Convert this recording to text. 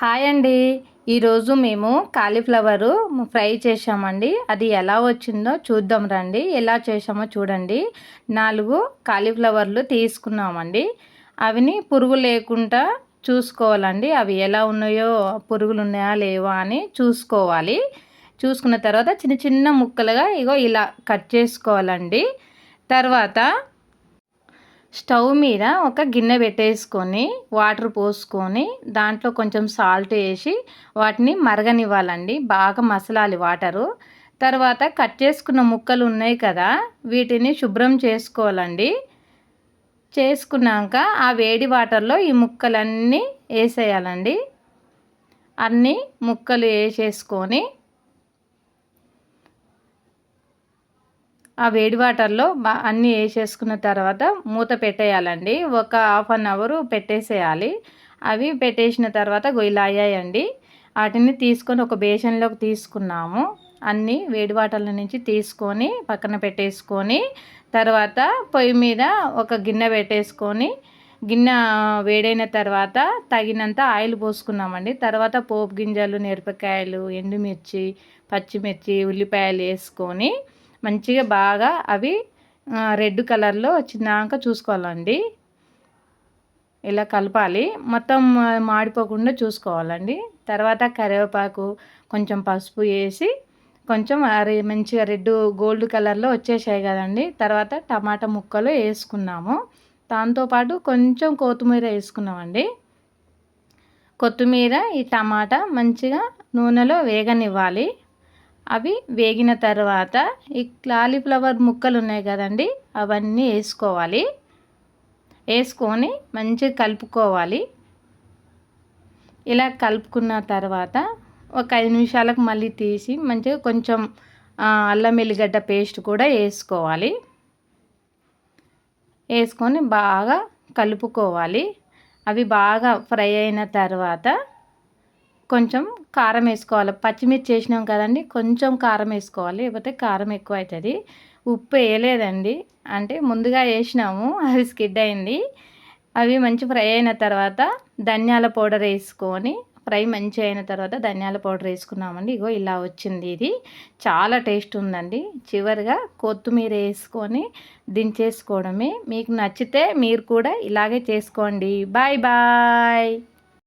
Hi అండి. ఈరోజు మేము కాలీఫ్లవరు ఫ్రై చేసామండి. అది ఎలా వచ్చిందో చూద్దాం రండి. ఎలా చేసామో చూడండి. 4 కాలీఫ్లవర్లు తీసుకున్నామండి. అవిని పురుగు లేకుండా చూసుకోవాలండి. అవి ఎలా ఉన్నాయో, పురుగులు ఉన్నాయా లేవా అని చూసుకోవాలి. చూసుకున్న తర్వాత చిన్న చిన్న ముక్కలుగా ఇలా కట్ చేసుకోవాలండి. తర్వాత స్టవ్ మీద ఒక గిన్నె పెట్టేసుకొని వాటర్ పోసుకొని దాంట్లో కొంచెం సాల్ట్ వేసి వాటిని మరగనివ్వాలండి. బాగా మసలాలి వాటరు. తర్వాత కట్ చేసుకున్న ముక్కలు ఉన్నాయి కదా, వీటిని శుభ్రం చేసుకోవాలండి. చేసుకున్నాక ఆ వేడి వాటర్లో ఈ ముక్కలన్నీ వేసేయాలండి. అన్నీ ముక్కలు వేసేసుకొని ఆ వేడి వాటర్లో అన్నీ వేసేసుకున్న తర్వాత మూత పెట్టేయాలండి. ఒక హాఫ్ అన్ అవర్ పెట్టేసేయాలి. అవి పెట్టేసిన తర్వాత ఇలా అయ్యాయండి. వాటిని తీసుకొని ఒక బేసన్లోకి తీసుకున్నాము. అన్నీ వేడి వాటర్ల నుంచి తీసుకొని పక్కన పెట్టేసుకొని తర్వాత పొయ్యి మీద ఒక గిన్నె పెట్టేసుకొని గిన్నె వేడైన తర్వాత తగినంత ఆయిల్ పోసుకున్నామండి. తర్వాత పోపు గింజలు, మిరపకాయలు, ఎండుమిర్చి, పచ్చిమిర్చి, ఉల్లిపాయలు వేసుకొని మంచిగా బాగా అవి రెడ్ కలర్లో వచ్చినాక చూసుకోవాలండి. ఇలా కలపాలి. మొత్తం మాడిపోకుండా చూసుకోవాలండి. తర్వాత కరివేపాకు, కొంచెం పసుపు వేసి కొంచెం మంచిగా రెడ్ గోల్డ్ కలర్లో వచ్చేసాయి కదండి. తర్వాత టమాటా ముక్కలు వేసుకున్నాము. దాంతోపాటు కొంచెం కొత్తిమీర వేసుకున్నామండి. కొత్తిమీర, ఈ టమాటా మంచిగా నూనెలో వేగనివ్వాలి. అవి వేగిన తర్వాత ఈ కాలీఫ్లవర్ ముక్కలు ఉన్నాయి కదండి, అవన్నీ వేసుకోవాలి. వేసుకొని మంచిగా కలుపుకోవాలి. ఇలా కలుపుకున్న తర్వాత ఒక 5 నిమిషాలకు మళ్ళీ తీసి మంచిగా కొంచెం అల్లం వెల్లిగడ్డ పేస్ట్ కూడా వేసుకోవాలి. వేసుకొని బాగా కలుపుకోవాలి. అవి బాగా ఫ్రై అయిన తర్వాత కొంచెం కారం వేసుకోవాలి. పచ్చిమిర్చి వేసినాం కదండి, కొంచెం కారం వేసుకోవాలి, లేకపోతే కారం ఎక్కువ అవుతుంది. ఉప్పు వేయలేదండి, అంటే ముందుగా వేసినాము, అది స్కిడ్ అయింది. అవి మంచి ఫ్రై అయిన తర్వాత ధనియాల పౌడర్ వేసుకొని ఫ్రై మంచి అయిన తర్వాత ధనియాల పౌడర్ వేసుకున్నామండి. ఇలా వచ్చింది. ఇది చాలా టేస్ట్ ఉందండి. చివరిగా కొత్తిమీర వేసుకొని దించేసుకోవడమే. మీకు నచ్చితే మీరు కూడా ఇలాగే చేసుకోండి. Bye bye.